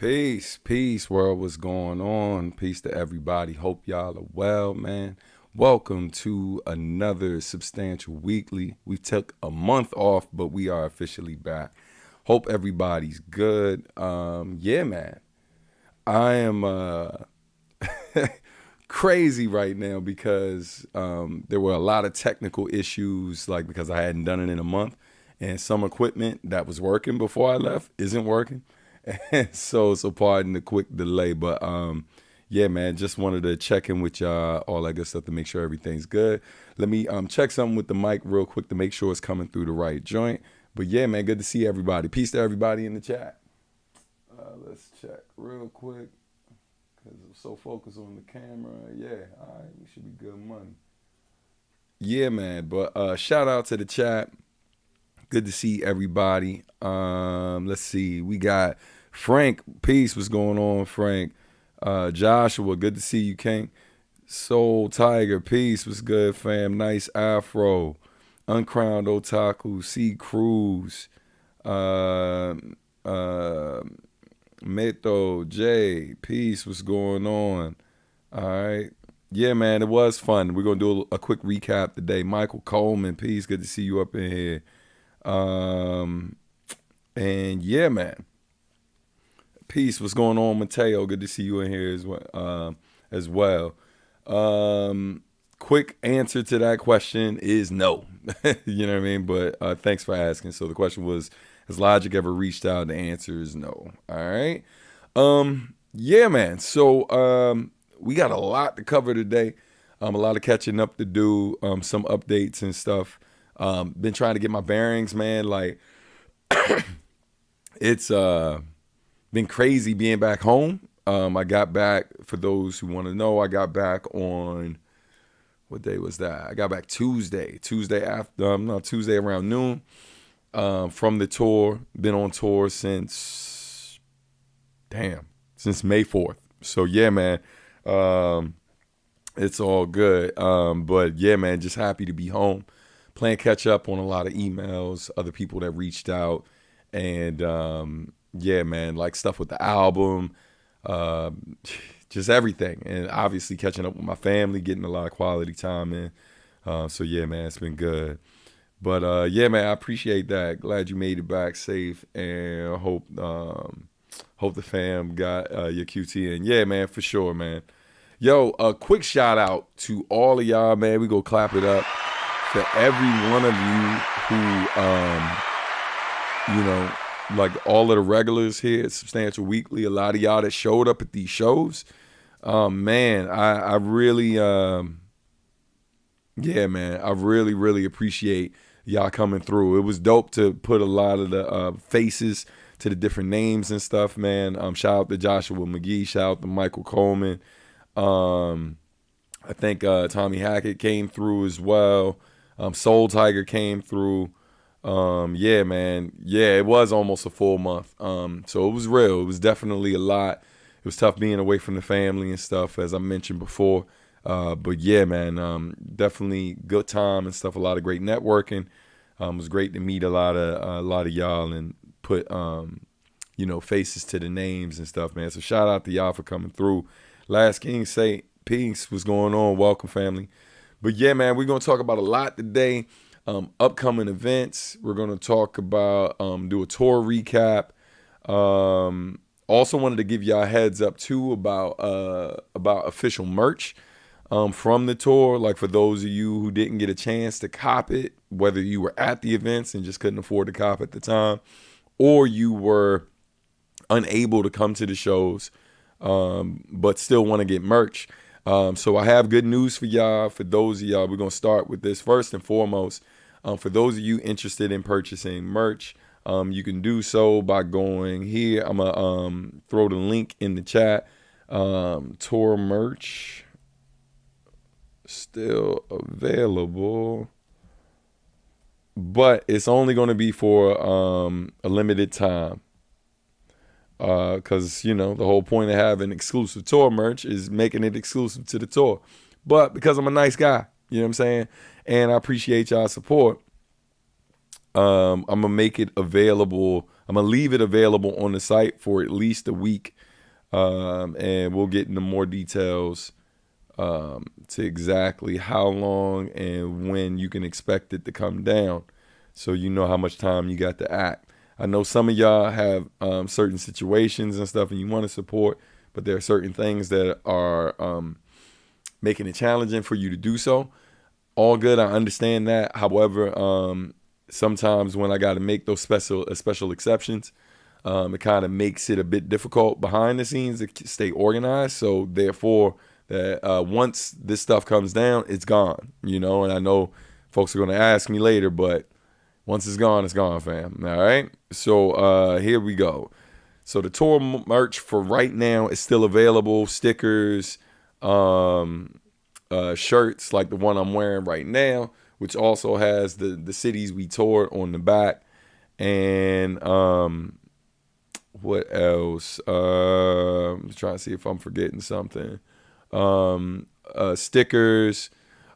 Peace, world. What's going on? Peace to everybody. Hope y'all are well, man. Welcome to another Substantial Weekly. We took a month off, but we are officially back. Hope everybody's good. Yeah, man. I am crazy right now because there were a lot of technical issues, like because I hadn't done it in a month, and some equipment that was working before I left isn't working. So pardon the quick delay, but yeah, man, just wanted to check in with y'all, all that good stuff to make sure everything's good. Let me check something with the mic real quick to make sure it's coming through the right joint. But yeah, man, good to see everybody. Peace to everybody in the chat. Let's check real quick because I'm so focused on the camera. Yeah, all right, we should be good money. Yeah, man, but shout out to the chat. Good to see everybody. Let's see. We got Frank. Peace. What's going on, Frank? Joshua. Good to see you, King. Soul Tiger. Peace. What's good, fam? Nice Afro. Uncrowned Otaku. C Cruz. Meto. J. Peace. What's going on? All right. Yeah, man. It was fun. We're going to do a quick recap today. Michael Coleman. Peace. Good to see you up in here. And yeah, man. Peace. What's going on, Mateo? Good to see you in here as well. Quick answer to that question is no. You know what I mean? But thanks for asking. So the question was, has Logic ever reached out? The answer is no. All right. Yeah, man. So we got a lot to cover today. A lot of catching up to do. Some updates and stuff. Been trying to get my bearings, man. Like, it's been crazy being back home. I got back, for those who want to know, I got back on, what day was that? I got back Tuesday around noon, from the tour. Been on tour since May 4th. So yeah, man, it's all good. But yeah, man, just happy to be home. Playing catch up on a lot of emails, other people that reached out, and yeah, man, like stuff with the album, just everything, and obviously catching up with my family, getting a lot of quality time in. So yeah, man, it's been good. But yeah, man, I appreciate that. Glad you made it back safe, and I hope the fam got your QT in. Yeah, man, for sure, man. Yo, a quick shout out to all of y'all, man. We go clap it up to every one of you who, like all of the regulars here at Substantial Weekly, a lot of y'all that showed up at these shows. Man, I really, yeah, man, I really, really appreciate y'all coming through. It was dope to put a lot of the faces to the different names and stuff, man. Shout out to Joshua McGee. Shout out to Michael Coleman. I think Tommy Hackett came through as well. Soul Tiger came through. Yeah, man. Yeah, it was almost a full month. So it was real. It was definitely a lot. It was tough being away from the family and stuff, as I mentioned before. But yeah, man, definitely good time and stuff. A lot of great networking. It was great to meet a lot of y'all and put faces to the names and stuff, man. So shout out to y'all for coming through. Last King say peace. What's going on? Welcome, family. But yeah, man, we're gonna talk about a lot today. Upcoming events. We're gonna talk about do a tour recap. Also wanted to give y'all a heads up too about official merch from the tour. Like for those of you who didn't get a chance to cop it, whether you were at the events and just couldn't afford to cop at the time, or you were unable to come to the shows, but still want to get merch. So I have good news for y'all. For those of y'all, we're going to start with this first and foremost. For those of you interested in purchasing merch, you can do so by going here. I'm going to throw the link in the chat. Tour merch still available, but it's only going to be for a limited time. Because, the whole point of having exclusive tour merch is making it exclusive to the tour. But because I'm a nice guy, you know what I'm saying? And I appreciate y'all's support, I'm going to make it available I'm going to leave it available on the site for at least a week. And we'll get into more details to exactly how long and when you can expect it to come down, so you know how much time you got to act. I know some of y'all have certain situations and stuff and you want to support, but there are certain things that are making it challenging for you to do so. All good, I understand that. However, sometimes when I got to make those special exceptions, it kind of makes it a bit difficult behind the scenes to stay organized. So therefore, that once this stuff comes down, it's gone, And I know folks are going to ask me later, but once it's gone, fam. All right. So here we go. So the tour merch for right now is still available. Stickers, shirts like the one I'm wearing right now, which also has the cities we toured on the back. And what else? I'm trying to see if I'm forgetting something. Stickers.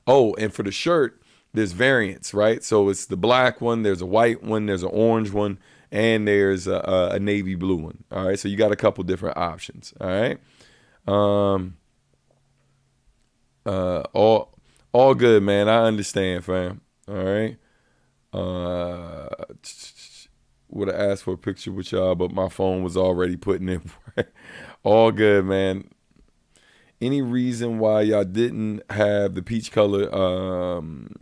Oh, and for the shirt, there's variants, right? So it's the black one, there's a white one, there's an orange one, and there's a navy blue one. All right, so you got a couple different options. All right. All good, man. I understand, fam. All right. Would have asked for a picture with y'all, but my phone was already putting in. All good, man. Any reason why y'all didn't have the peach color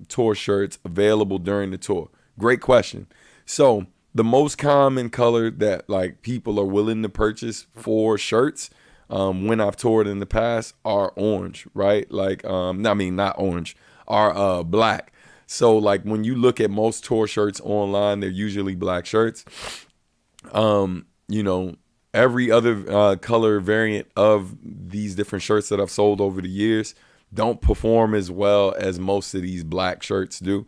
tour shirts available during the tour? Great question. So the most common color that like people are willing to purchase for shirts when I've toured in the past are orange, right? Like, not orange, are black. So like when you look at most tour shirts online, they're usually black shirts. Every other color variant of these different shirts that I've sold over the years don't perform as well as most of these black shirts do.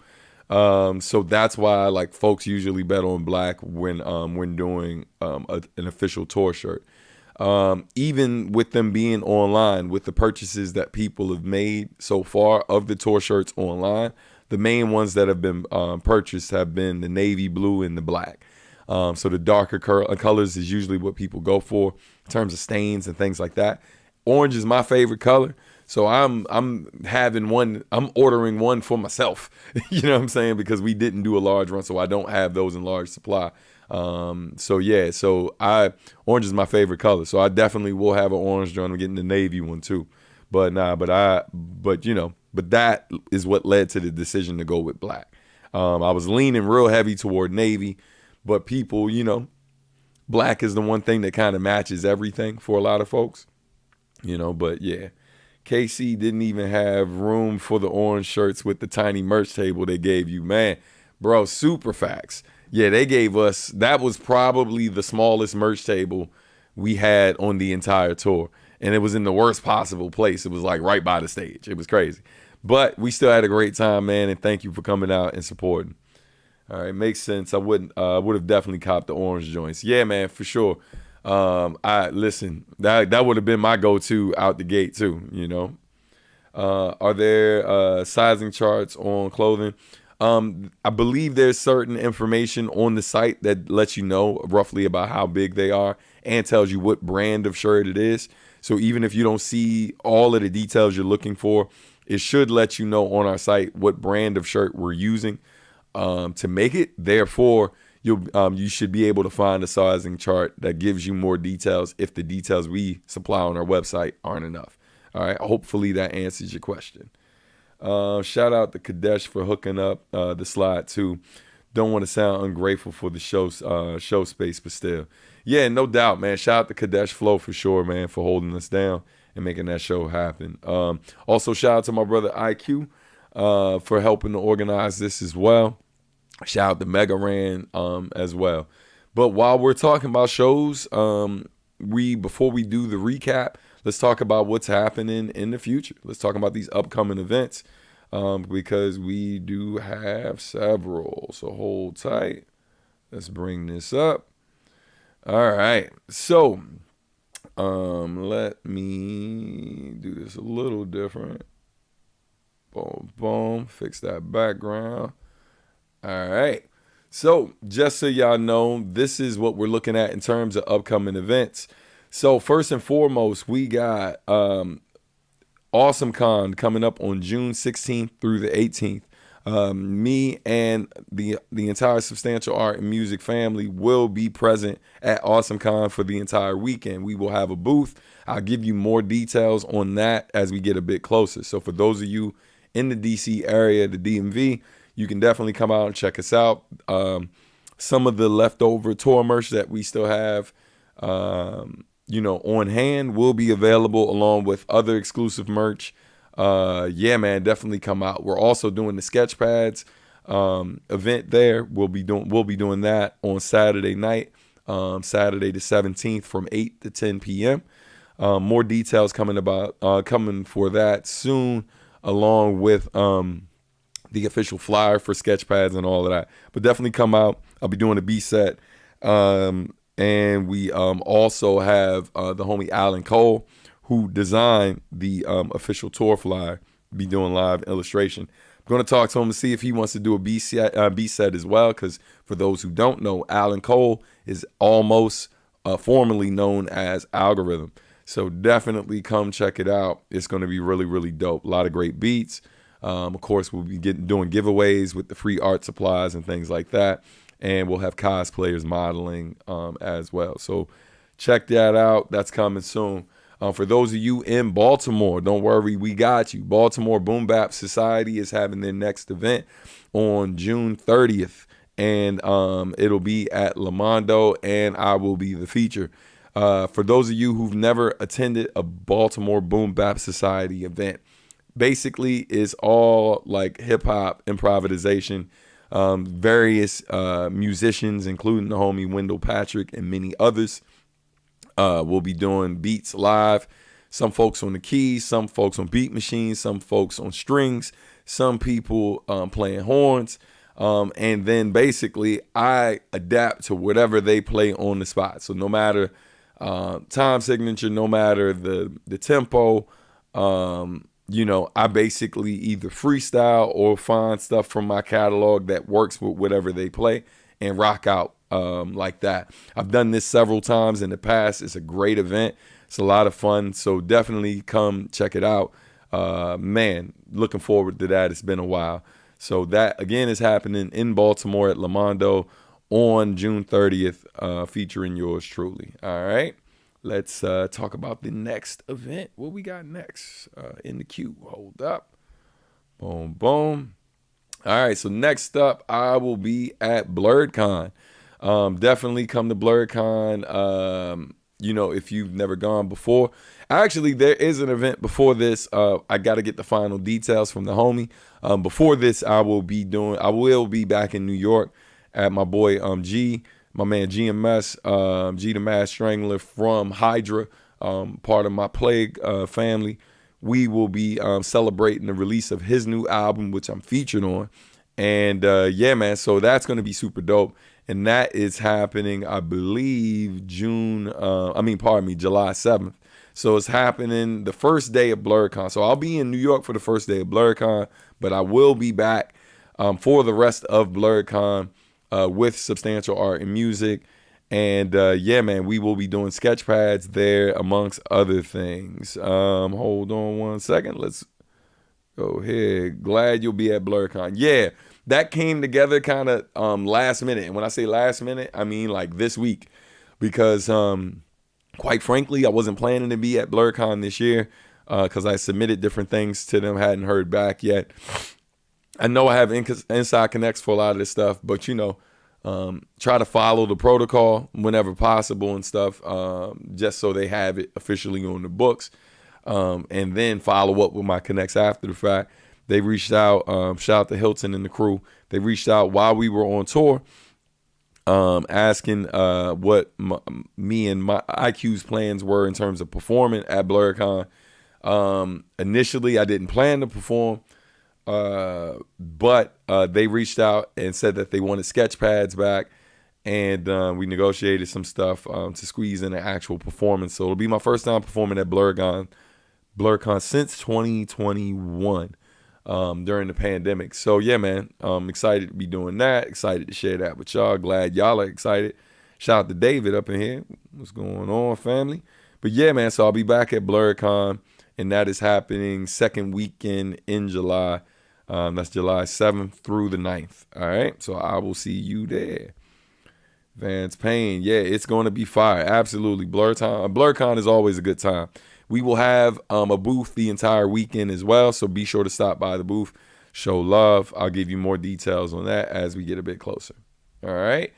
So that's why like folks usually bet on black when doing an official tour shirt. Even with them being online, with the purchases that people have made so far of the tour shirts online, the main ones that have been purchased have been the navy blue and the black. So the darker colors is usually what people go for in terms of stains and things like that. Orange is my favorite color. So I'm ordering one for myself. You know what I'm saying? Because we didn't do a large run, so I don't have those in large supply. Orange is my favorite color. So I definitely will have an orange one. I'm getting the navy one too. But that is what led to the decision to go with black. I was leaning real heavy toward navy. But people, black is the one thing that kind of matches everything for a lot of folks, but yeah. KC didn't even have room for the orange shirts with the tiny merch table they gave you. Man, bro, super facts. Yeah, they gave us, that was probably the smallest merch table we had on the entire tour. And it was in the worst possible place. It was like right by the stage. It was crazy. But we still had a great time, man. And thank you for coming out and supporting. All right, makes sense. I would have definitely copped the orange joints. Yeah, man, for sure. That would have been my go-to out the gate too. Are there sizing charts on clothing? I believe there's certain information on the site that lets you know roughly about how big they are and tells you what brand of shirt it is. So even if you don't see all of the details you're looking for, it should let you know on our site what brand of shirt we're using to make it. Therefore, you should be able to find a sizing chart that gives you more details if the details we supply on our website aren't enough. All right. Hopefully that answers your question. Shout out to Kadesh for hooking up the slide too. Don't want to sound ungrateful for the show space, but still. Yeah, no doubt, man. Shout out to Kadesh Flow for sure, man, for holding us down and making that show happen. Also, shout out to my brother IQ for helping to organize this as well. Shout out to Mega Ran as well. But while we're talking about shows, before we do the recap, let's talk about what's happening in the future. Let's talk about these upcoming events because we do have several. So hold tight. Let's bring this up. All right. So let me do this a little different. Boom, boom. Fix that background. All right. So just so y'all know, this is what we're looking at in terms of upcoming events. So first and foremost, we got Awesome Con coming up on June 16th through the 18th. Me and the entire Substantial Art and Music family will be present at Awesome Con for the entire weekend. We will have a booth. I'll give you more details on that as we get a bit closer. So for those of you in the DC area, the DMV, you can definitely come out and check us out. Some of the leftover tour merch that we still have, on hand will be available along with other exclusive merch. Yeah, man, definitely come out. We're also doing the sketch pads event there. We'll be doing that on Saturday night, Saturday the 17th from 8 to 10 p.m. More details coming for that soon, along with the official flyer for sketch pads and all of that. But definitely come out. I'll be doing a B set. And we also have the homie Alan Cole, who designed the official tour flyer, be doing live illustration. I'm going to talk to him to see if he wants to do a B set as well, because for those who don't know, Alan Cole is almost formerly known as Algorithm. So definitely come check it out. It's going to be really, really dope. A lot of great beats. Of course, we'll be doing giveaways with the free art supplies and things like that. And we'll have cosplayers modeling as well. So check that out. That's coming soon. For those of you in Baltimore, don't worry, we got you. Baltimore Boom Bap Society is having their next event on June 30th. And it'll be at Lamondo, and I will be the feature. For those of you who've never attended a Baltimore Boom Bap Society event, basically it's all like hip hop improvisation. Various musicians, including the homie Wendell Patrick and many others, will be doing beats live. Some folks on the keys, some folks on beat machines, some folks on strings, some people playing horns. And then basically I adapt to whatever they play on the spot. So no matter time signature, no matter the tempo, I basically either freestyle or find stuff from my catalog that works with whatever they play and rock out like that. I've done this several times in the past. It's a great event. It's a lot of fun. So definitely come check it out. Man, looking forward to that. It's been a while. So that, again, is happening in Baltimore at Lamondo on June 30th, featuring yours truly. All right. Let's talk about the next event. What we got next in the queue? Hold up. Boom, boom. All right, so next up, I will be at BlurredCon. Definitely come to BlurredCon. If you've never gone before. Actually, there is an event before this. I got to get the final details from the homie. Before this, I will be back in New York at my boy G. My man GMS, G the Mad Strangler from Hydra, part of my Plague family. We will be celebrating the release of his new album, which I'm featured on. And yeah, man, so that's going to be super dope. And that is happening, I believe, July 7th. So it's happening the first day of BlurredCon. So I'll be in New York for the first day of BlurredCon, but I will be back for the rest of BlurredCon. With Substantial Art and Music. And yeah, man, we will be doing sketch pads there amongst other things. Hold on one second. Let's go ahead. Glad you'll be at BlurredCon. Yeah, that came together kind of last minute. And when I say last minute, I mean like this week. Because quite frankly, I wasn't planning to be at BlurredCon this year because I submitted different things to them, hadn't heard back yet. I know I have inside connects for a lot of this stuff, but try to follow the protocol whenever possible and stuff, just so they have it officially on the books, and then follow up with my connects after the fact. They reached out, shout out to Hilton and the crew. They reached out while we were on tour, asking what me and my IQ's plans were in terms of performing at BlurredCon. Initially, I didn't plan to perform. But they reached out and said that they wanted sketch pads back, and we negotiated some stuff to squeeze in an actual performance. So it'll be my first time performing at BlurredCon since 2021. during the pandemic. So yeah, man, I'm excited to be doing that. Excited to share that with y'all. Glad y'all are excited. Shout out to David up in here. What's going on, family? But yeah, man, so I'll be back at BlurredCon, and that is happening second weekend in July. That's July 7th through the 9th. All right, so I will see you there. Vance Payne, yeah, it's going to be fire. Absolutely. BlurredCon is always a good time. We will have a booth the entire weekend as well, so be sure to stop by the booth, show love. I'll give you more details on that as we get a bit closer. All right.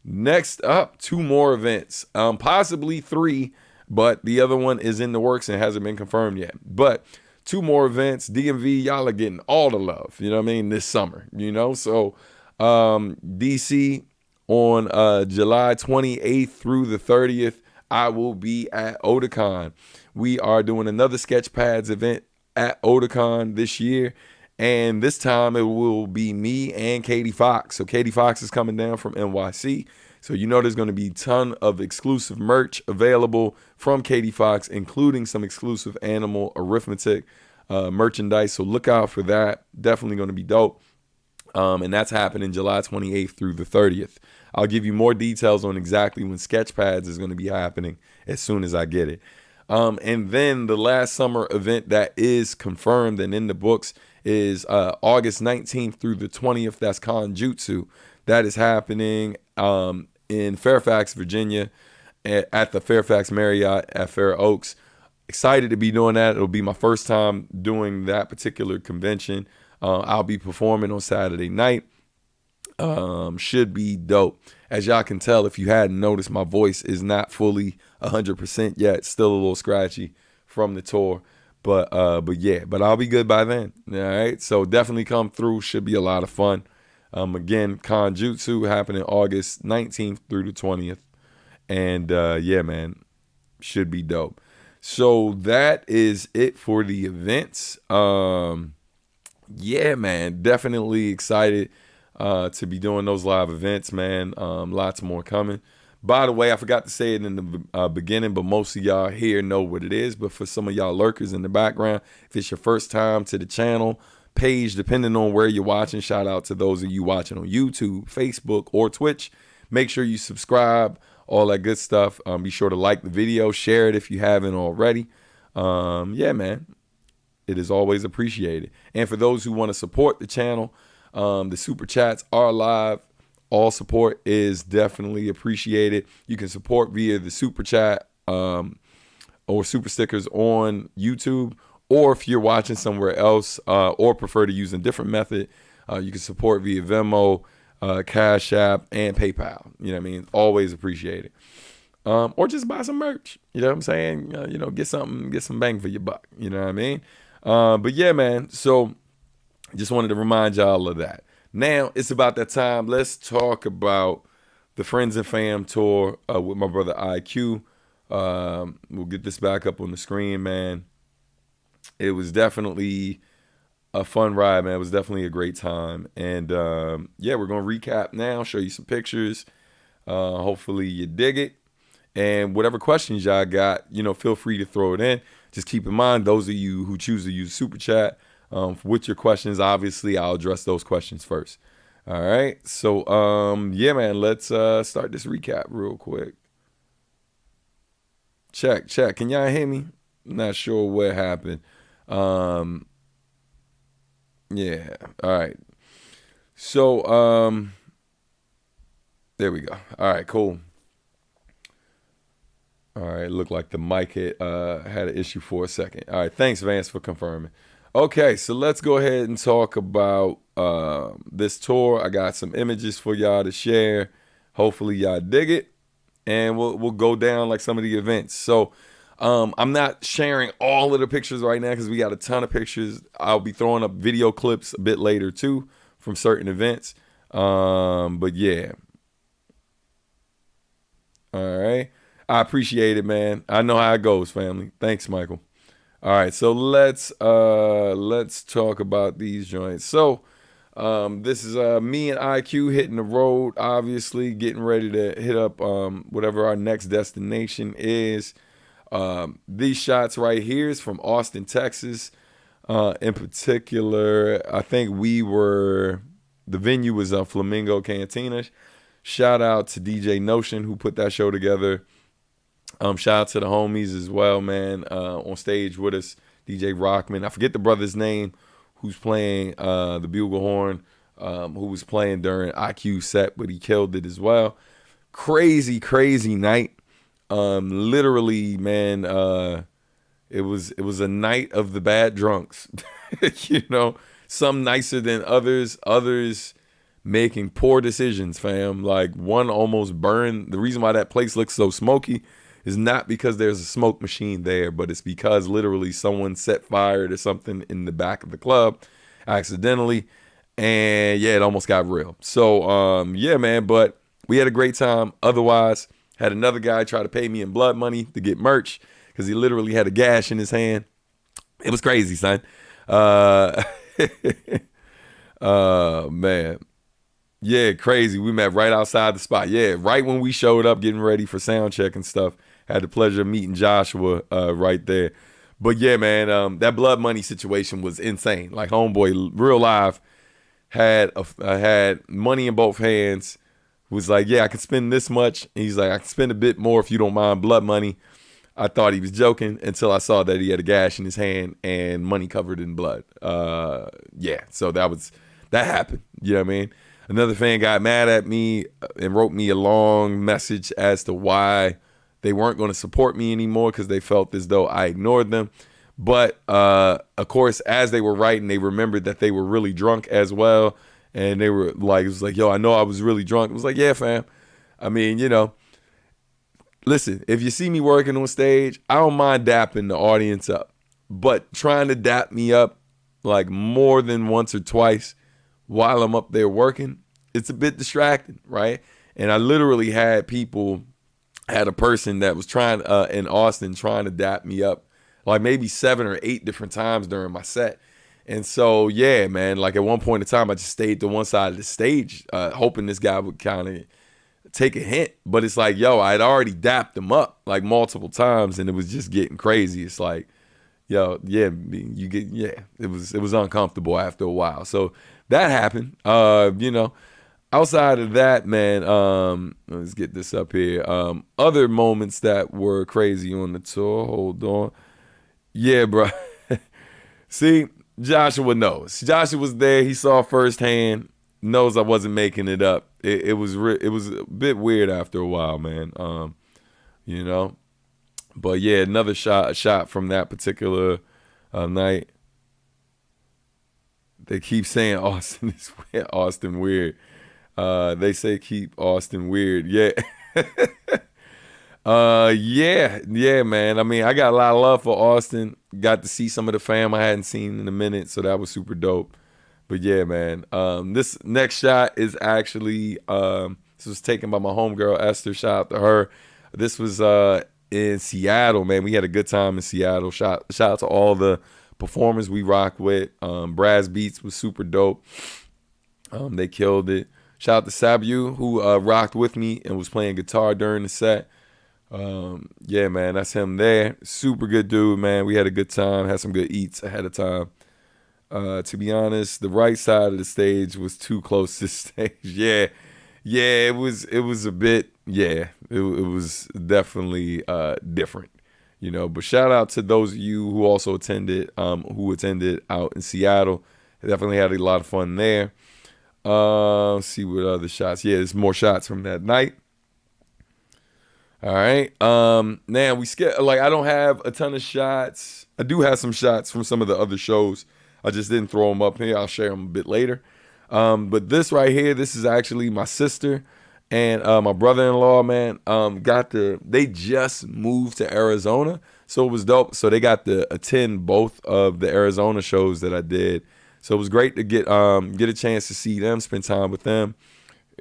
Next up, 2 more events, possibly 3, but the other one is in the works and hasn't been confirmed yet. But 2 more events. DMV, y'all are getting all the love, you know what I mean, this summer, you know. So DC on July 28th through the 30th, I will be at Otakon. We are doing another Sketchpads event at Otakon this year, and this time it will be me and Katie Fox. So Katie Fox is coming down from NYC. So you know there's going to be a ton of exclusive merch available from Katie Fox, including some exclusive animal arithmetic merchandise. So look out for that. Definitely going to be dope. And that's happening July 28th through the 30th. I'll give you more details on exactly when Sketchpads is going to be happening as soon as I get it. And then the last summer event that is confirmed and in the books is August 19th through the 20th. That's Conjutsu. That is happening in Fairfax, Virginia, at the Fairfax Marriott at Fair Oaks. Excited to be doing that. It'll be my first time doing that particular convention. I'll be performing on Saturday night. Should be dope. As y'all can tell, if you hadn't noticed, my voice is not fully 100% yet. Still a little scratchy from the tour. But yeah, but I'll be good by then. All right. So definitely come through. Should be a lot of fun. Again, Conjutsu happening August 19th through the 20th. And yeah, man, should be dope. So that is it for the events. Yeah, man, definitely excited to be doing those live events, man. Lots more coming. By the way, I forgot to say it in the beginning, but most of y'all here know what it is. But for some of y'all lurkers in the background, if it's your first time to the channel, page, depending on where you're watching, shout out to those of you watching on YouTube, Facebook, or Twitch. Make sure you subscribe, all that good stuff. Be sure to like the video, share it if you haven't already. Yeah, man, it is always appreciated. And for those who want to support the channel, the super chats are live. All support is definitely appreciated. You can support via the super chat or super stickers on YouTube, or if you're watching somewhere else or prefer to use a different method, you can support via Venmo, Cash App, and PayPal. You know what I mean? Always appreciated. Or just buy some merch. You know what I'm saying? You know, get some bang for your buck. You know what I mean? But yeah, man. So just wanted to remind y'all of that. Now it's about that time. Let's talk about the Friends and Fam tour with my brother IQ. We'll get this back up on the screen, man. It was definitely a fun ride, man. It was definitely a great time. And yeah, we're going to recap now, show you some pictures. Hopefully you dig it. And whatever questions y'all got, you know, feel free to throw it in. Just keep in mind, those of you who choose to use Super Chat, with your questions, obviously, I'll address those questions first. All right. So, yeah, man, let's start this recap real quick. Check. Can y'all hear me? Not sure what happened. Yeah. All right. So, there we go. All right, cool. All right, looked like the mic had an issue for a second. All right, thanks, Vance, for confirming. Okay, so let's go ahead and talk about this tour. I got some images for y'all to share. Hopefully y'all dig it, and we'll go down like some of the events. So I'm not sharing all of the pictures right now because we got a ton of pictures. I'll be throwing up video clips a bit later too from certain events. But yeah. All right. I appreciate it, man. I know how it goes, family. Thanks, Michael. All right, so let's talk about these joints. So this is me and IQ hitting the road, obviously getting ready to hit up whatever our next destination is. These shots right here is from Austin, Texas. In particular, I think the venue was Flamingo Cantina. Shout out to DJ Notion who put that show together. Shout out to the homies as well, man. On stage with us, DJ Rockman. I forget the brother's name who's playing the bugle horn, who was playing during IQ set, but he killed it as well. Crazy, crazy night. Literally, man, it was a night of the bad drunks. You know, some nicer than others making poor decisions, fam. Like one almost burned. The reason why that place looks so smoky is not because there's a smoke machine there, but it's because literally someone set fire to something in the back of the club accidentally. And yeah, it almost got real. So yeah, man, but we had a great time. Otherwise, had another guy try to pay me in blood money to get merch because he literally had a gash in his hand. It was crazy, son. Man. Yeah, crazy. We met right outside the spot. Yeah, right when we showed up getting ready for sound check and stuff. Had the pleasure of meeting Joshua right there. But yeah, man, that blood money situation was insane. Like homeboy, real live, had money in both hands. Was like, yeah, I can spend this much. And he's like, I can spend a bit more if you don't mind blood money. I thought he was joking until I saw that he had a gash in his hand and money covered in blood. Yeah, so that happened. You know what I mean? Another fan got mad at me and wrote me a long message as to why they weren't going to support me anymore because they felt as though I ignored them. But, of course, as they were writing, they remembered that they were really drunk as well. And they were like, it was like, yo, I know I was really drunk. It was like, yeah, fam. I mean, you know, listen, if you see me working on stage, I don't mind dapping the audience up. But trying to dap me up like more than once or twice while I'm up there working, it's a bit distracting, right? And I literally had a person that was trying in Austin trying to dap me up like maybe 7 or 8 different times during my set. And so, yeah, man, like at one point in time, I just stayed to one side of the stage, hoping this guy would kind of take a hint. But it's like, yo, I had already dapped him up like multiple times and it was just getting crazy. It's like, yo, yeah, it was uncomfortable after a while. So that happened. You know, outside of that, man, let's get this up here. Other moments that were crazy on the tour. Hold on. Yeah, bro. See, Joshua knows. Joshua was there. He saw firsthand. Knows I wasn't making it up. It was a bit weird after a while, man. You know. But yeah, another shot from that particular night. They keep saying Austin is weird. Austin weird. They say keep Austin weird. Yeah. Yeah, man. I mean, I got a lot of love for Austin. Got to see some of the fam I hadn't seen in a minute, so that was super dope. But yeah, man. This next shot is actually this was taken by my homegirl Esther. Shout out to her. This was in Seattle, man. We had a good time in Seattle. Shout out to all the performers we rocked with. Brass Beats was super dope. They killed it. Shout out to Sabu who rocked with me and was playing guitar during the set. Yeah, man, that's him there. Super good dude, man. We had a good time. Had some good eats ahead of time. To be honest, the right side of the stage was too close to the stage. Yeah, it was a bit. Yeah, it was definitely different, you know. But shout out to those of you who also attended, out in Seattle. Definitely had a lot of fun there. Let's see what other shots. Yeah, there's more shots from that night. All right. Now we skip. Like I don't have a ton of shots. I do have some shots from some of the other shows. I just didn't throw them up here. I'll share them a bit later. But this right here, this is actually my sister and my brother-in-law. Man, they just moved to Arizona, so it was dope. So they got to attend both of the Arizona shows that I did. So it was great to get a chance to see them, spend time with them.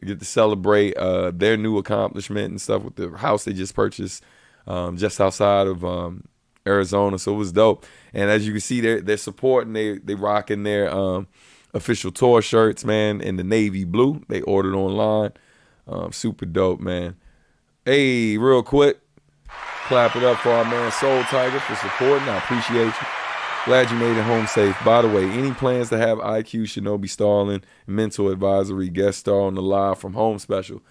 Get to celebrate their new accomplishment and stuff with the house they just purchased just outside of Arizona. So it was dope. And as you can see, they're supporting. They rocking their official tour shirts, man, in the navy blue. They ordered online. Super dope, man. Hey, real quick, clap it up for our man Soul Tiger for supporting. I appreciate you. Glad you made it home safe. By the way, any plans to have IQ Shinobi Starling mental advisory guest star on the live from home special?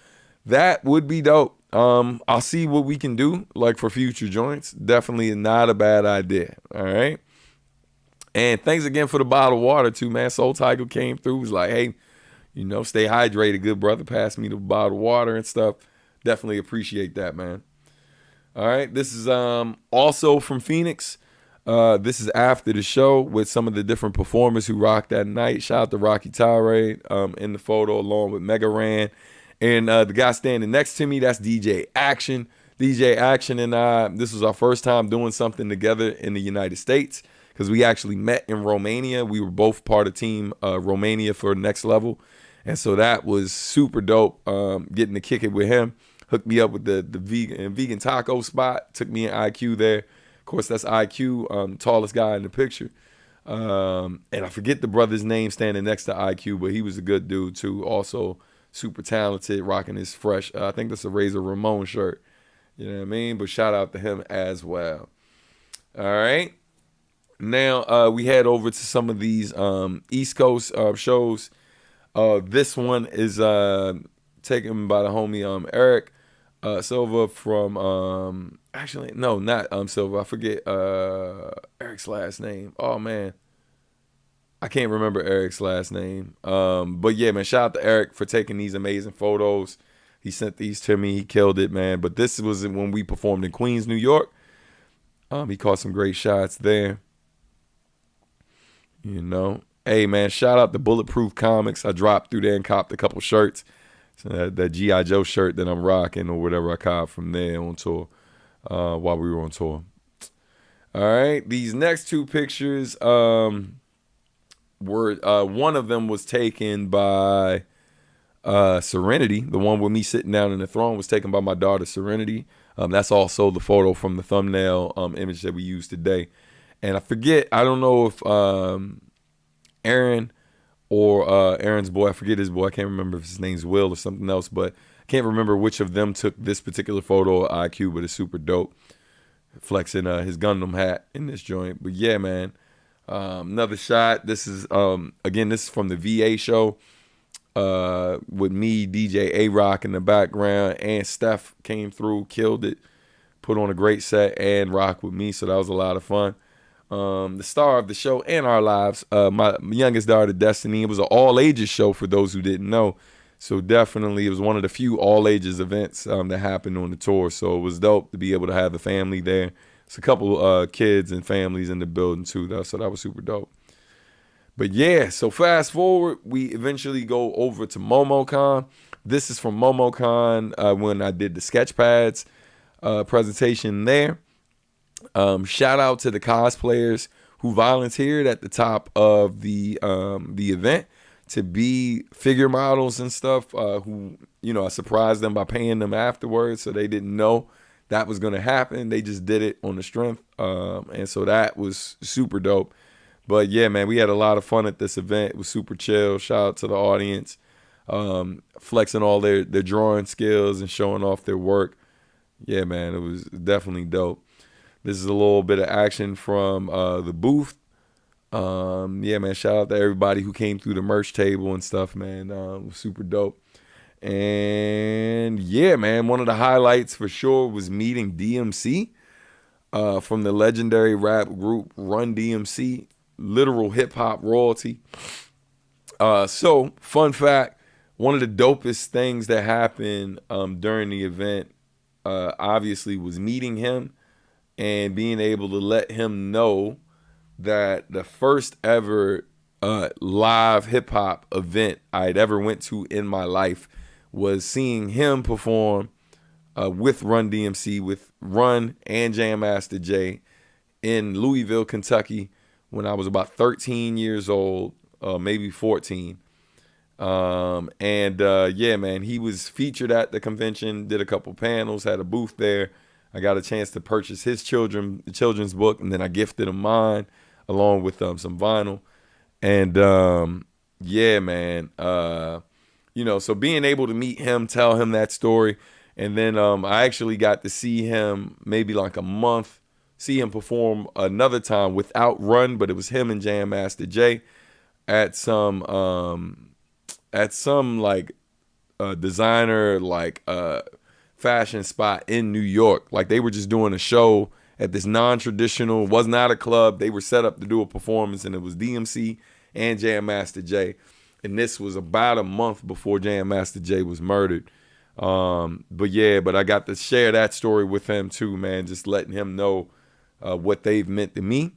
That would be dope. I'll see what we can do, like for future joints. Definitely not a bad idea. All right. And thanks again for the bottle of water too, man. Soul Tiger came through, was like, hey, stay hydrated, good brother. Pass me the bottle of water and stuff. Definitely appreciate that, man. All right. This is also from Phoenix. This is after the show with some of the different performers who rocked that night. Shout out to Rocky Tirade in the photo along with Mega Ran. And the guy standing next to me, that's DJ Action. DJ Action and I, this was our first time doing something together in the United States because we actually met in Romania. We were both part of Team Romania for Next Level. And so that was super dope, getting to kick it with him. Hooked me up with the vegan taco spot. Took me in IQ there. Of course, that's IQ, tallest guy in the picture. And I forget the brother's name standing next to IQ, but he was a good dude too. Also super talented, rocking his fresh, I think that's a Razor Ramon shirt. You know what I mean? But shout out to him as well. All right. Now we head over to some of these East Coast shows. This one is taken by the homie Eric Silva from actually no, not Silva. I forget Eric's last name. Oh man, I can't remember Eric's last name. But yeah, man, shout out to Eric for taking these amazing photos. He sent these to me. He killed it, man. But this was when we performed in Queens, New York. He caught some great shots there. Hey man, shout out to Bulletproof Comics. I dropped through there and copped a couple shirts. So that G.I. Joe shirt that I'm rocking or whatever I copped from there on tour while we were on tour. All right, these next two pictures were one of them was taken by Serenity. The one with me sitting down in the throne was taken by my daughter Serenity. That's also the photo from the thumbnail image that we used today. And I forget, I don't know if Aaron or Aaron's boy, I forget his boy, I can't remember if his name's Will or something else, but I can't remember which of them took this particular photo of IQ, but it's super dope. Flexing his Gundam hat in this joint. But yeah, man, another shot. This is, again, this is from the VA show with me, DJ A-Rock in the background, and Steph came through, killed it, put on a great set, and rocked with me, so that was a lot of fun. The star of the show and our lives, my youngest daughter, Destiny. It was an all-ages show for those who didn't know. So definitely it was one of the few all-ages events that happened on the tour. So it was dope to be able to have the family there. It's a couple kids and families in the building too, though, so that was super dope. But yeah, so fast forward, we eventually go over to MomoCon. This is from MomoCon when I did the Sketchpads presentation there. Shout out to the cosplayers who volunteered at the top of the event to be figure models and stuff. Who I surprised them by paying them afterwards, so they didn't know that was going to happen. They just did it on the strength, and so that was super dope. But yeah, man, we had a lot of fun at this event. It was super chill. Shout out to the audience, flexing all their drawing skills and showing off their work. Yeah, man, it was definitely dope. This is a little bit of action from the booth. Yeah, man, shout out to everybody who came through the merch table and stuff, man. It was super dope. And yeah, man, one of the highlights for sure was meeting DMC from the legendary rap group Run DMC, literal hip hop royalty. So, fun fact, one of the dopest things that happened during the event, obviously, was meeting him and being able to let him know that the first ever live hip hop event I'd ever went to in my life was seeing him perform with Run DMC, with Run and Jam Master Jay in Louisville, Kentucky, when I was about 13 years old, maybe 14. Yeah, man, he was featured at the convention, did a couple panels, had a booth there. I got a chance to purchase his children's book, and then I gifted him mine along with some vinyl. And yeah, man, so being able to meet him, tell him that story, and then I actually got to see him maybe like a month see him perform another time without Run, but it was him and Jam Master Jay at some like designer like fashion spot in New York. Like they were just doing a show at this non-traditional, was not a club. They were set up to do a performance, and it was DMC and Jam Master Jay. And this was about a month before Jam Master Jay was murdered. But I got to share that story with him too, man. Just letting him know what they've meant to me.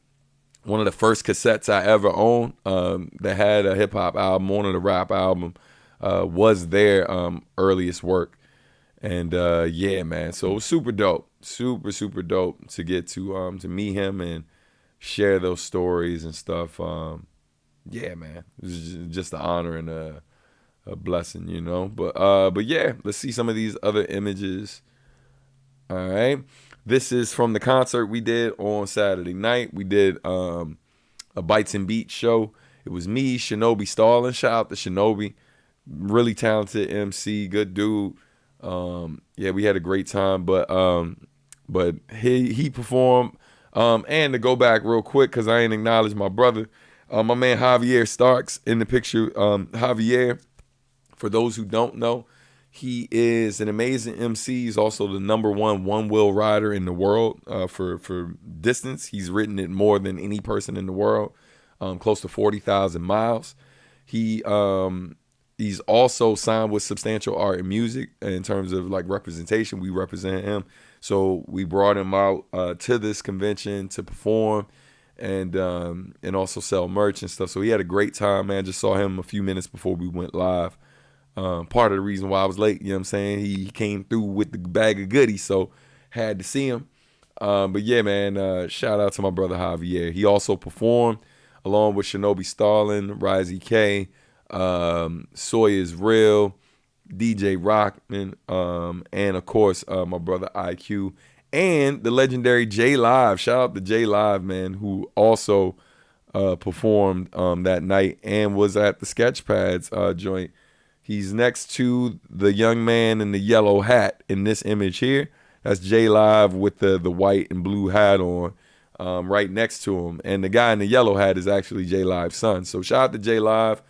One of the first cassettes I ever owned that had a hip hop album on it, a rap album, was their earliest work. And yeah, man. So it was super dope, super dope to get to meet him and share those stories and stuff. Yeah, man. It was just an honor and a blessing, you know. But yeah, let's see some of these other images. All right. This is from the concert we did on Saturday night. We did a Bites and Beats show. It was me, Shinobi Starlin. Shout out to Shinobi. Really talented MC, good dude. Yeah, we had a great time. But he performed. And to go back real quick, because I ain't acknowledged my brother, my man Javier Starks in the picture. Javier, for those who don't know, he is an amazing MC. He's also the number one-wheel rider in the world for distance. He's ridden it more than any person in the world, close to 40,000 miles. He's also signed with Substantial Art and Music in terms of like representation. We represent him. So we brought him out to this convention to perform and also sell merch and stuff. So he had a great time, man. Just saw him a few minutes before we went live. Part of the reason why I was late, you know what I'm saying? He came through with the bag of goodies, so had to see him. But yeah, man, shout out to my brother Javier. He also performed along with Shinobi Starlin, Rizey K, Soy is Real, DJ Rockman, and of course my brother IQ and the legendary J Live. Shout out to J Live, man, who also performed that night and was at the Sketchpads joint. He's next to the young man in the yellow hat in this image here. That's J Live with the white and blue hat on, right next to him. And the guy in the yellow hat is actually J Live's son. So shout out to J Live,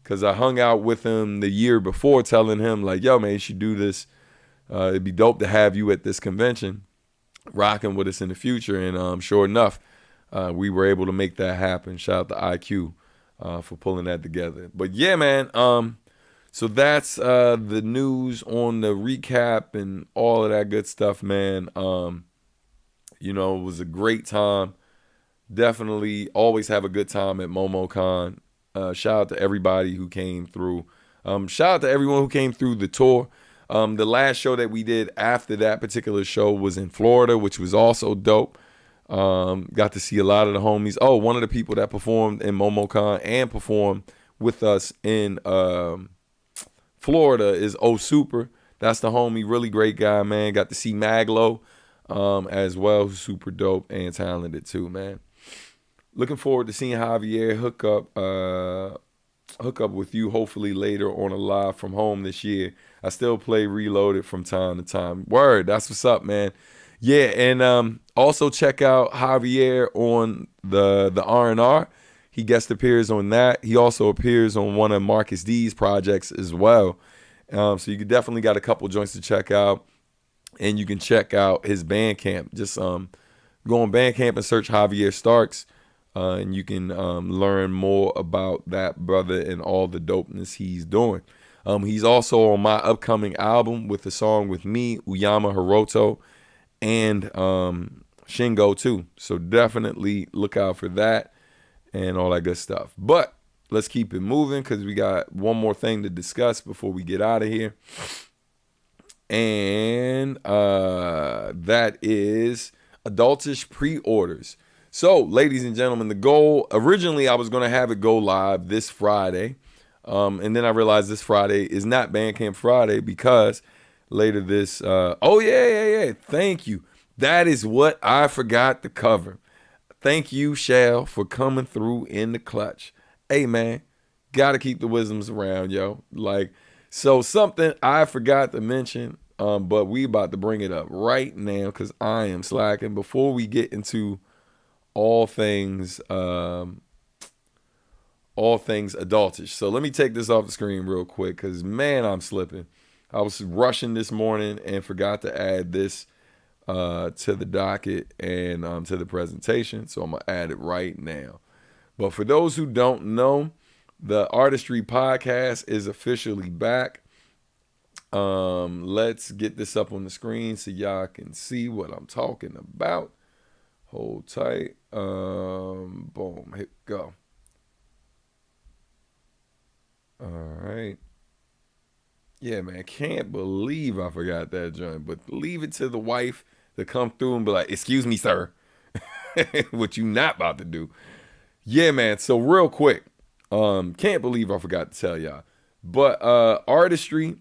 because I hung out with him the year before telling him, like, yo, man, you should do this. It'd be dope to have you at this convention, rocking with us in the future. And sure enough, we were able to make that happen. Shout out to IQ for pulling that together. But yeah, man, so that's the news on the recap and all of that good stuff, man. You know, it was a great time. Definitely always have a good time at MomoCon. Shout out to everybody who came through. Shout out to everyone who came through the tour. The last show that we did after that particular show was in Florida, which was also dope. Got to see a lot of the homies. Oh, one of the people that performed in MomoCon and performed with us in Florida is O Super. That's the homie, really great guy, man. Got to see Maglo as well, who's super dope and talented too, man. Looking forward to seeing Javier hook up with you hopefully later on a live from home this year. I still play Reloaded from time to time. Word, that's what's up, man. Yeah, and also check out Javier on the R&R. He guest appears on that. He also appears on one of Marcus D's projects as well. So you definitely got a couple joints to check out. And you can check out his Bandcamp. Just go on Bandcamp and search Javier Starks. And you can learn more about that brother and all the dopeness he's doing. He's also on my upcoming album with a song with me, Uyama Hiroto, and Shingo too. So definitely look out for that and all that good stuff. But let's keep it moving because we got one more thing to discuss before we get out of here. And that is Adultish pre-orders. So, ladies and gentlemen, the goal, originally I was going to have it go live this Friday. And then I realized this Friday is not Bandcamp Friday because later this, thank you. That is what I forgot to cover. Thank you, Shell, for coming through in the clutch. Hey, man, got to keep the wisdoms around, yo. Like, so something I forgot to mention but we about to bring it up right now because I am slacking. Before we get into all things adultish. So let me take this off the screen real quick because, man, I'm slipping. I was rushing this morning and forgot to add this to the docket and to the presentation. So I'm going to add it right now. But for those who don't know, the Artistry podcast is officially back. Let's get this up on the screen so y'all can see what I'm talking about. Hold tight. Boom. Here we go. All right. Yeah, man. Can't believe I forgot that joint. But leave it to the wife to come through and be like, "Excuse me, sir." What you not about to do. Yeah, man. So real quick. Can't believe I forgot to tell y'all. But Artistry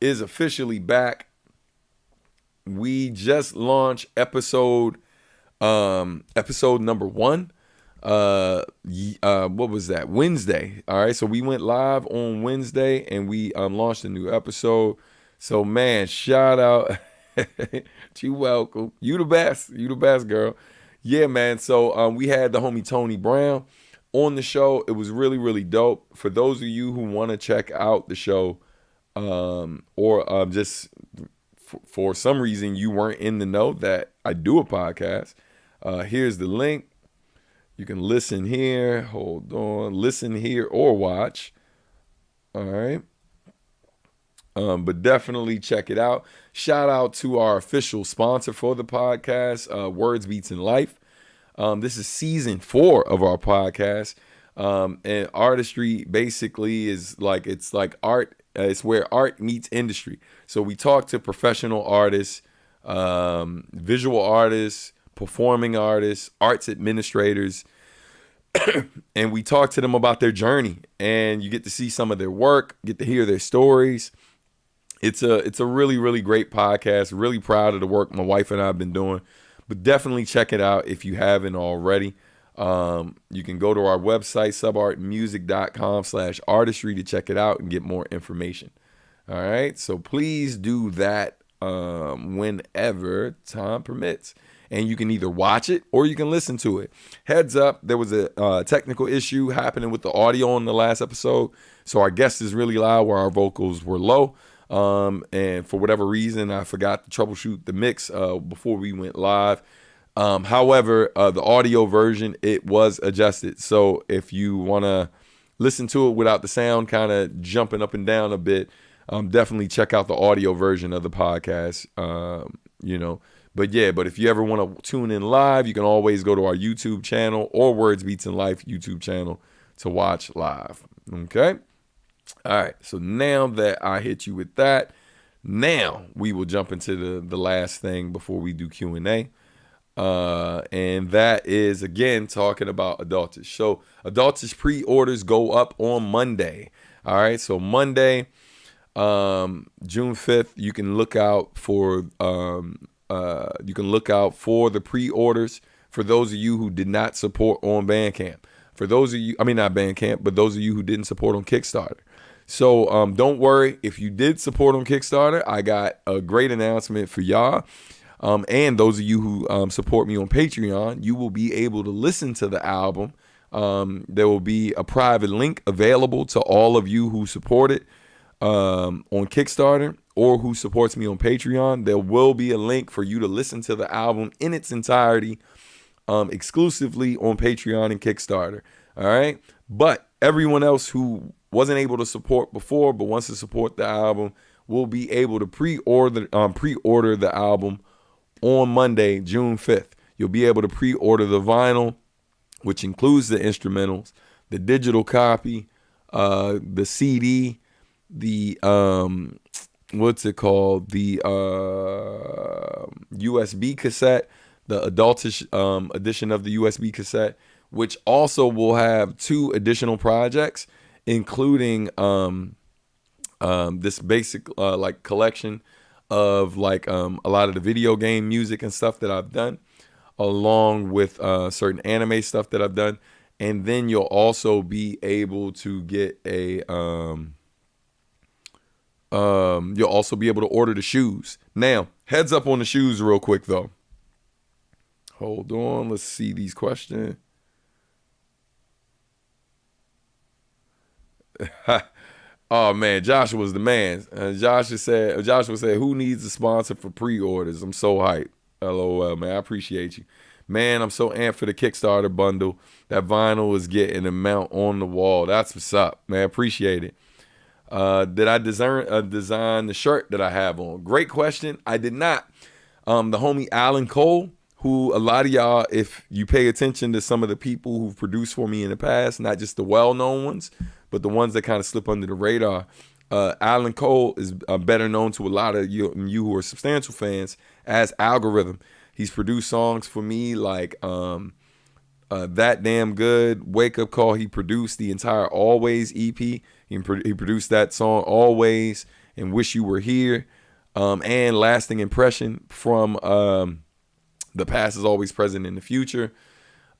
is officially back. We just launched episode number 1. What was that? Wednesday. All right, so we went live on Wednesday and we launched a new episode. So man, shout out. You welcome. You the best. You the best, girl. Yeah, man. So we had the homie Tony Brown on the show. It was really, really dope. For those of you who want to check out the show, or just for some reason you weren't in the know that I do a podcast, here's the link. You can listen here. Hold on. Listen here or watch. All right. But definitely check it out. Shout out to our official sponsor for the podcast, Words, Beats, and Life. This is season 4 of our podcast. And Artistry basically is like, it's like art. It's where art meets industry. So we talk to professional artists, visual artists, performing artists, arts administrators, and we talk to them about their journey. And you get to see some of their work, get to hear their stories. It's a really, really great podcast. Really proud of the work my wife and I have been doing. But definitely check it out if you haven't already. You can go to our website, subartmusic.com/artistry to check it out and get more information. All right. So please do that whenever time permits. And you can either watch it or you can listen to it. Heads up, there was a technical issue happening with the audio on the last episode. So our guest is really loud where our vocals were low. And for whatever reason, I forgot to troubleshoot the mix before we went live. However, the audio version, it was adjusted. So if you want to listen to it without the sound kind of jumping up and down a bit, definitely check out the audio version of the podcast, But if you ever want to tune in live, you can always go to our YouTube channel or Words, Beats, and Life YouTube channel to watch live. Okay? All right. So now that I hit you with that, now we will jump into the last thing before we do Q&A. And that is, again, talking about Adultish. So Adultish pre-orders go up on Monday. All right. So Monday, June 5th, you can look out for the pre-orders for those of you who did not support on Bandcamp. For those of you, not Bandcamp, but those of you who didn't support on Kickstarter. So don't worry. If you did support on Kickstarter, I got a great announcement for y'all. And those of you who support me on Patreon, you will be able to listen to the album. There will be a private link available to all of you who support it on Kickstarter or who supports me on Patreon. There will be a link for you to listen to the album in its entirety exclusively on Patreon and Kickstarter. All right. But everyone else who wasn't able to support before but wants to support the album will be able to pre-order the album on Monday, June 5th. You'll be able to pre-order the vinyl, which includes the instrumentals, the digital copy, the CD, the the USB cassette, the Adultish edition of the USB cassette, which also will have 2 additional projects, including this basic collection of a lot of the video game music and stuff that I've done, along with certain anime stuff that I've done. And then you'll also be able to get a You'll also be able to order the shoes. Now, heads up on the shoes real quick, though. Hold on. Let's see these questions. Oh, man. Joshua was the man. Joshua said, who needs a sponsor for pre-orders? I'm so hyped. LOL, man. I appreciate you. Man, I'm so amped for the Kickstarter bundle. That vinyl is getting a mount on the wall. That's what's up, man. Appreciate it. Did I design the shirt that I have on? Great question. I did not. The homie Alan Cole, who a lot of y'all, if you pay attention to some of the people who've produced for me in the past, not just the well-known ones, but the ones that kind of slip under the radar, Alan Cole is better known to a lot of you who are substantial fans as Algorithm. He's produced songs for me like That Damn Good, Wake Up Call. He produced the entire Always EP. He produced that song Always and Wish You Were Here, and Lasting Impression from The Past Is Always Present in the Future.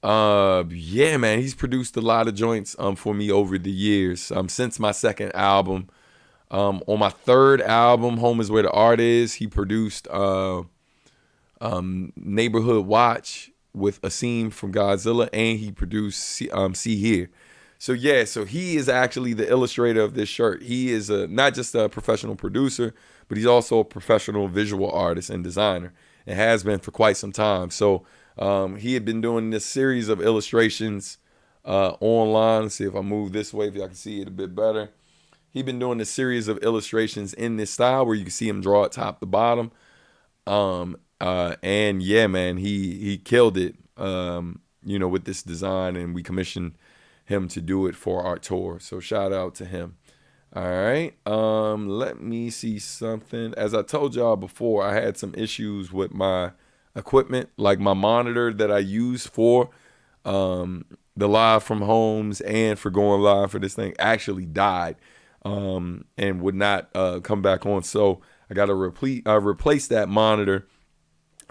Yeah, man, he's produced a lot of joints for me over the years, since my second album. On my third album, Home Is Where the Art Is, he produced Neighborhood Watch with Asim from Godzilla, and he produced See Here. So yeah, so he is actually the illustrator of this shirt. He is not just a professional producer, but he's also a professional visual artist and designer, and has been for quite some time. So he had been doing this series of illustrations online. Let's see if I move this way, if y'all can see it a bit better. He's been doing this series of illustrations in this style where you can see him draw it top to bottom. And yeah, man, he killed it, with this design, and we commissioned him to do it for our tour. So shout out to him. All right. Let me see something. As I told y'all before, I had some issues with my equipment, like my monitor that I use for the live from homes and for going live for this thing actually died, and would not come back on. So I got to replace that monitor.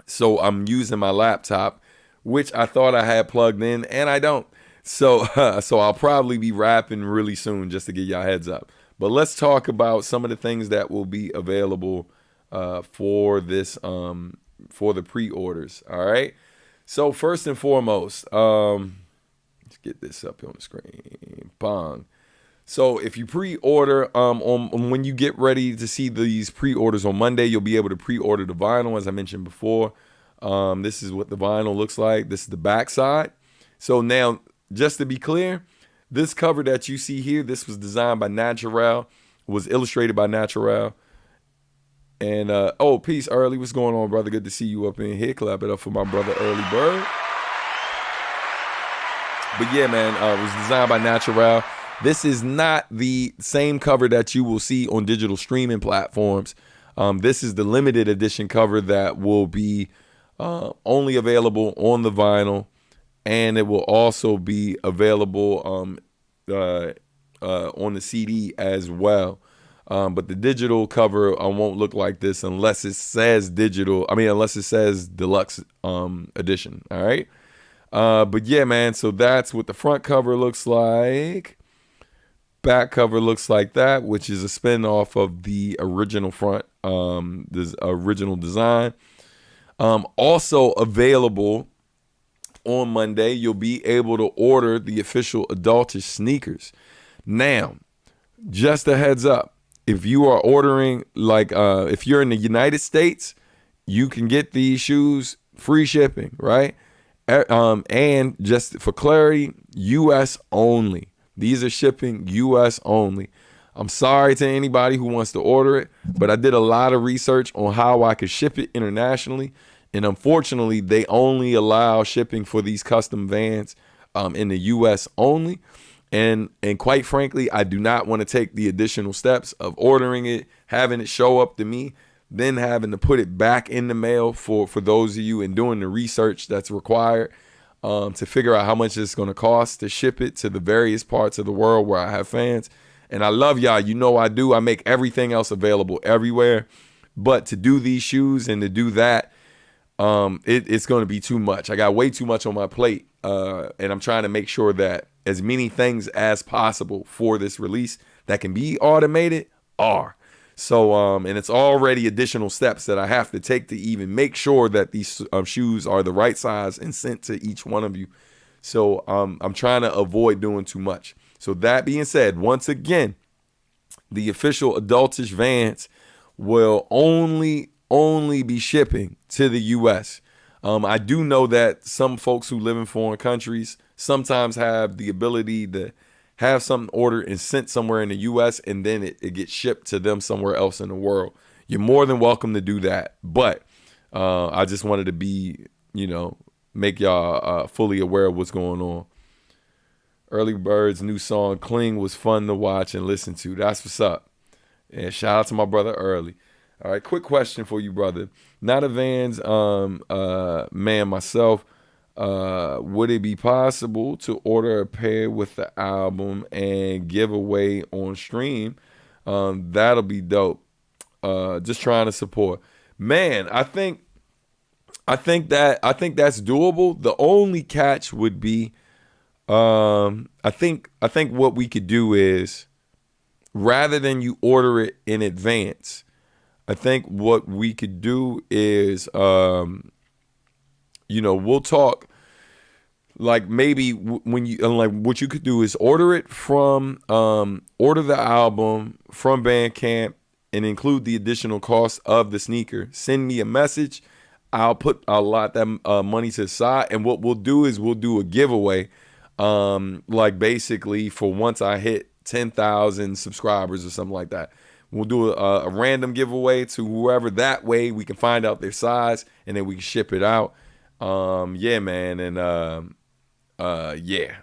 So I'm using my laptop, which I thought I had plugged in, and I don't. So I'll probably be rapping really soon, just to get y'all heads up. But let's talk about some of the things that will be available for this for the pre-orders. All right. So first and foremost, let's get this up on the screen. Bong. So if you pre-order, on when you get ready to see these pre-orders on Monday, you'll be able to pre-order the vinyl, as I mentioned before. This is what the vinyl looks like. This is the backside. So now, just to be clear, this cover that you see here, this was designed by Natural, was illustrated by Natural. And, peace, Early. What's going on, brother? Good to see you up in here. Clap it up for my brother, Early Bird. But yeah, man, it was designed by Natural. This is not the same cover that you will see on digital streaming platforms. This is the limited edition cover that will be only available on the vinyl, and it will also be available on the CD as well. But the digital cover won't look like this unless it says unless it says deluxe edition. All right. But yeah, man, so that's what the front cover looks like. Back cover looks like that, which is a spin off of the original front, this original design. Also available on Monday, you'll be able to order the official Adultish sneakers. Now, just a heads up, if you are ordering, if you're in the United States, you can get these shoes free shipping, right? And just for clarity, U.S. only. These are shipping U.S. only. I'm sorry to anybody who wants to order it, but I did a lot of research on how I could ship it internationally. And unfortunately, they only allow shipping for these custom Vans in the U.S. only. And quite frankly, I do not want to take the additional steps of ordering it, having it show up to me, then having to put it back in the mail for those of you, and doing the research that's required to figure out how much it's going to cost to ship it to the various parts of the world where I have fans. And I love y'all. You know I do. I make everything else available everywhere. But to do these shoes and to do that, it's going to be too much. I got way too much on my plate. And I'm trying to make sure that as many things as possible for this release that can be automated are. So, and it's already additional steps that I have to take to even make sure that these shoes are the right size and sent to each one of you. So, I'm trying to avoid doing too much. So that being said, once again, the official Adultish Vans will only be shipping to the U.S. I do know that some folks who live in foreign countries sometimes have the ability to have something ordered and sent somewhere in the U.S. and then it gets shipped to them somewhere else in the world. You're more than welcome to do that. But I just wanted to be, make y'all fully aware of what's going on. Early Bird's new song, Cling, was fun to watch and listen to. That's what's up. And shout out to my brother Early. All right, quick question for you, brother. Not a Vans man myself. Would it be possible to order a pair with the album and give away on stream? That'll be dope. Just trying to support. Man, I think that's doable. The only catch would be, I think what we could do is, rather than you order it in advance, I think what we could do is, we'll talk, like, maybe when you, like, what you could do is order it from, order the album from Bandcamp and include the additional cost of the sneaker. Send me a message. I'll lot that money to the side. And what we'll do is we'll do a giveaway, like, basically for once I hit 10,000 subscribers or something like that. We'll do a random giveaway to whoever. That way we can find out their size and then we can ship it out. Yeah, man. And yeah,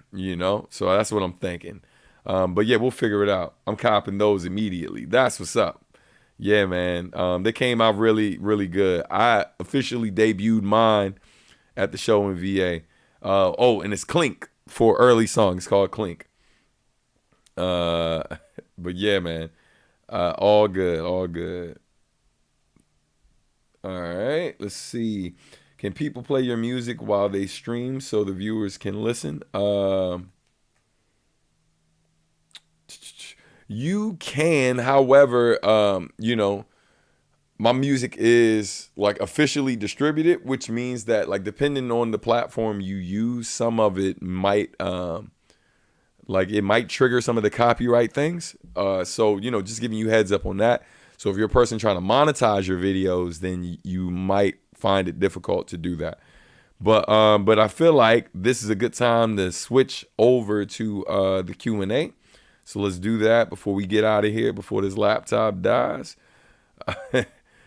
so that's what I'm thinking. But yeah, we'll figure it out. I'm copping those immediately. That's what's up. Yeah, man. They came out really, really good. I officially debuted mine at the show in VA. And it's Clink for early song. It's called Clink. But yeah, man. All good. All right. Let's see. Can people play your music while they stream so the viewers can listen? You can, however, my music is like officially distributed, which means that, like, depending on the platform you use, some of it might, it might trigger some of the copyright things. So, just giving you heads up on that. So if you're a person trying to monetize your videos, then you might find it difficult to do that. But I feel like this is a good time to switch over to the Q&A. So let's do that before we get out of here, before this laptop dies.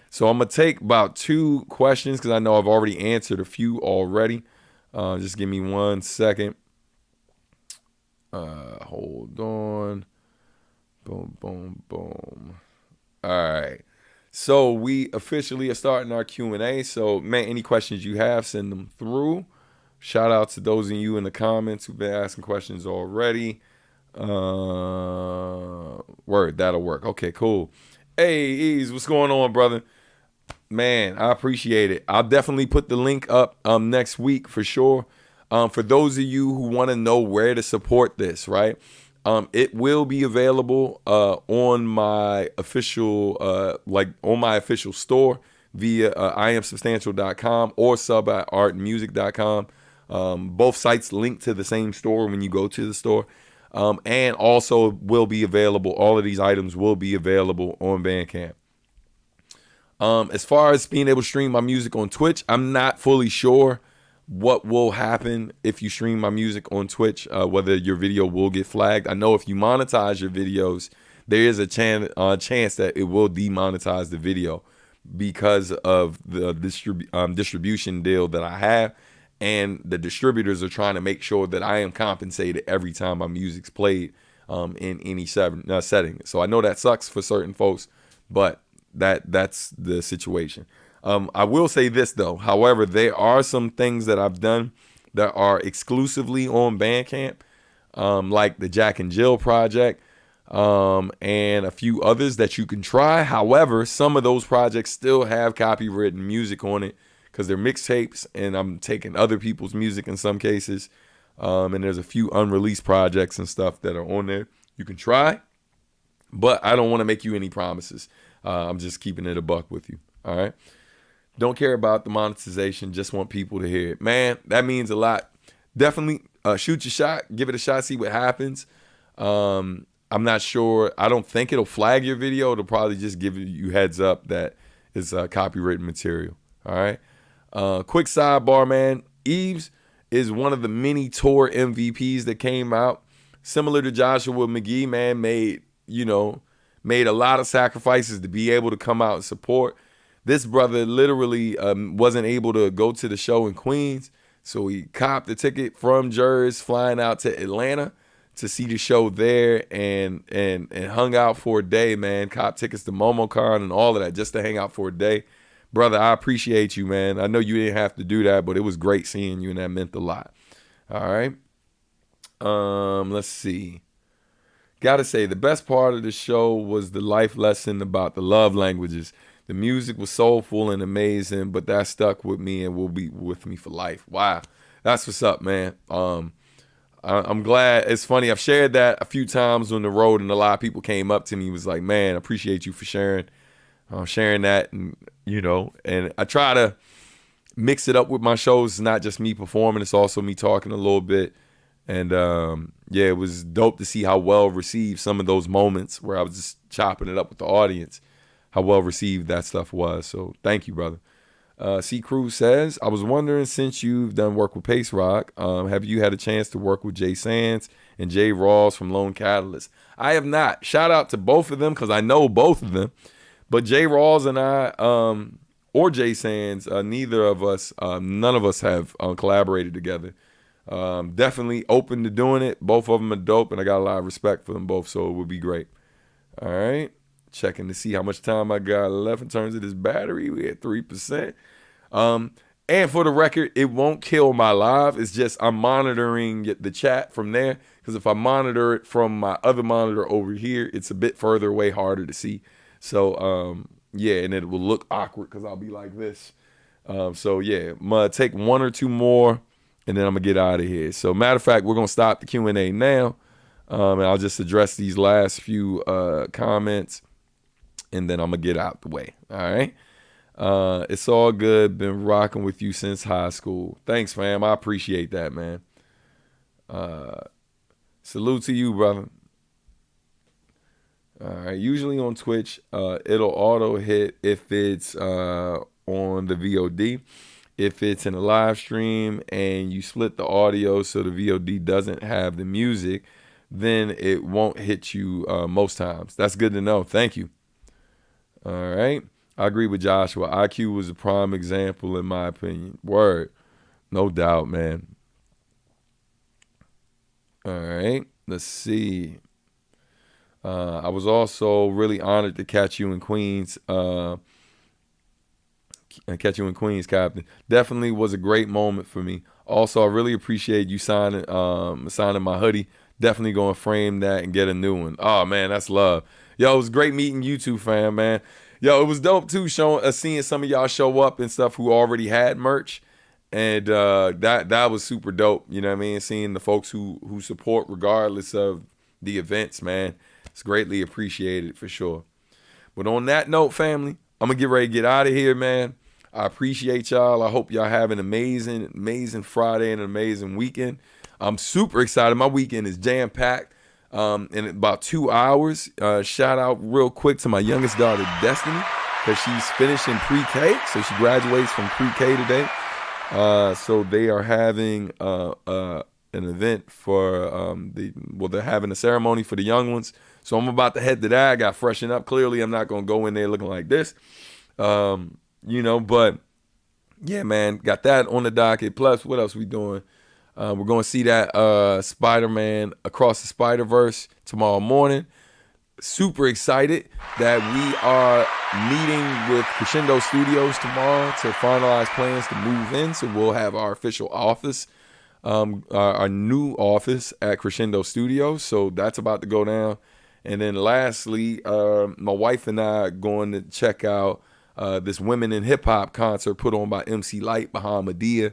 So I'm going to take about 2 questions because I know I've already answered a few already. Just give me 1 second. Hold on. Boom, boom, boom. All right. So we officially are starting our Q&A. So, man, any questions you have, send them through. Shout out to those of you in the comments who've been asking questions already. Word, that'll work. Okay, cool. Hey, Ease, what's going on, brother? Man, I appreciate it. I'll definitely put the link up next week for sure. For those of you who want to know where to support this, right? It will be available on my official store via iamsubstantial.com or sub at artmusic.com. Both sites link to the same store when you go to the store. And also will be available. All of these items will be available on Bandcamp. As far as being able to stream my music on Twitch, I'm not fully sure what will happen if you stream my music on Twitch, whether your video will get flagged. I know if you monetize your videos, there is a chance that it will demonetize the video because of the distribution deal that I have. And the distributors are trying to make sure that I am compensated every time my music's played in any setting. So I know that sucks for certain folks, but that's the situation. I will say this, though. However, there are some things that I've done that are exclusively on Bandcamp, like the Jack and Jill project and a few others that you can try. However, some of those projects still have copywritten music on it, because they're mixtapes and I'm taking other people's music in some cases. And there's a few unreleased projects and stuff that are on there. You can try. But I don't want to make you any promises. I'm just keeping it a buck with you. All right. Don't care about the monetization. Just want people to hear it. Man, that means a lot. Definitely shoot your shot. Give it a shot. See what happens. I'm not sure. I don't think it'll flag your video. It'll probably just give you heads up that it's copywritten material. All right. Quick sidebar, man. Eves is one of the many tour MVPs that came out. Similar to Joshua McGee, man, made a lot of sacrifices to be able to come out and support. This brother literally wasn't able to go to the show in Queens, so he copped the ticket from Jersey, flying out to Atlanta to see the show there, and hung out for a day, man. Copped tickets to MomoCon and all of that just to hang out for a day. Brother, I appreciate you, man. I know you didn't have to do that, but it was great seeing you, and that meant a lot. All right. Let's see. Gotta say, the best part of the show was the life lesson about the love languages. The music was soulful and amazing, but that stuck with me and will be with me for life. Wow. That's what's up, man. I'm glad. It's funny. I've shared that a few times on the road, and a lot of people came up to me and was like, man, I appreciate you for sharing that. And, and I try to mix it up with my shows. It's not just me performing. It's also me talking a little bit. And, it was dope to see how well received some of those moments where I was just chopping it up with the audience, how well received that stuff was. So thank you, brother. C. Cruz says, I was wondering, since you've done work with Pace Rock, have you had a chance to work with Jay Sands and Jay Rawls from Lone Catalyst? I have not. Shout out to both of them because I know both of them. But Jay Rawls and I, or Jay Sands, neither of us, none of us have collaborated together. Definitely open to doing it. Both of them are dope, and I got a lot of respect for them both, so it would be great. All right. Checking to see how much time I got left in terms of this battery. We at 3%. And for the record, it won't kill my live. It's just I'm monitoring the chat from there, because if I monitor it from my other monitor over here, it's a bit further away, harder to see. So, and it will look awkward because I'll be like this. I'm going to take one or two more, and then I'm going to get out of here. So, matter of fact, we're going to stop the Q&A now, and I'll just address these last few comments, and then I'm going to get out the way. All right? It's all good. Been rocking with you since high school. Thanks, fam. I appreciate that, man. Salute to you, brother. All right. Usually on Twitch, it'll auto hit if it's on the VOD. If it's in a live stream and you split the audio so the VOD doesn't have the music, then it won't hit you most times. That's good to know. Thank you. All right. I agree with Joshua. IQ was a prime example in my opinion. Word. No doubt, man. All right. Let's see. I was also really honored to catch you in Queens. Captain. Definitely was a great moment for me. Also, I really appreciate you signing my hoodie. Definitely going to frame that and get a new one. Oh, man, that's love. Yo, it was great meeting you two, fam, man. Yo, it was dope, too, seeing some of y'all show up and stuff who already had merch. And that was super dope, you know what I mean? Seeing the folks who support regardless of the events, man. It's greatly appreciated for sure. But on that note, family, I'm going to get ready to get out of here, man. I appreciate y'all. I hope y'all have an amazing, amazing Friday and an amazing weekend. I'm super excited. My weekend is jam-packed. In about 2 hours, shout out real quick to my youngest daughter, Destiny, because she's finishing pre-K. So she graduates from pre-K today. So they are having an event for they're having a ceremony for the young ones. So I'm about to head to that. I got freshened up. Clearly, I'm not going to go in there looking like this. But yeah, man, got that on the docket. Plus, what else we doing? We're going to see that Spider-Man Across the Spider-Verse tomorrow morning. Super excited that we are meeting with Crescendo Studios tomorrow to finalize plans to move in. So we'll have our official office, our new office at Crescendo Studios. So that's about to go down. And then lastly, my wife and I are going to check out this Women in Hip Hop concert put on by MC Light, Bahamadia,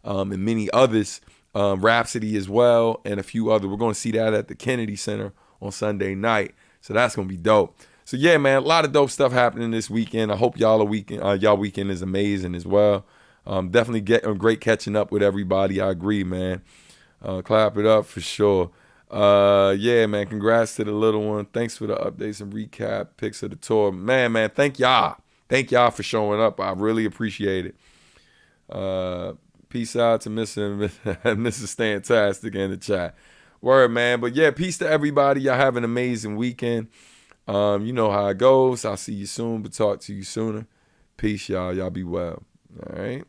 and many others. Rhapsody as well, and a few other. We're going to see that at the Kennedy Center on Sunday night. So that's gonna be dope. So yeah, man, a lot of dope stuff happening this weekend. I hope y'all weekend is amazing as well. Definitely getting great catching up with everybody. I agree, man. Clap it up for sure. Yeah, man. Congrats to the little one. Thanks for the updates and recap pics of the tour. Man. Thank y'all. Thank y'all for showing up. I really appreciate it. Peace out to Mr. and Mrs. Stantastic in the chat. Word, man. But yeah, peace to everybody. Y'all have an amazing weekend. You know how it goes. I'll see you soon, but talk to you sooner. Peace, y'all. Y'all be well. All right.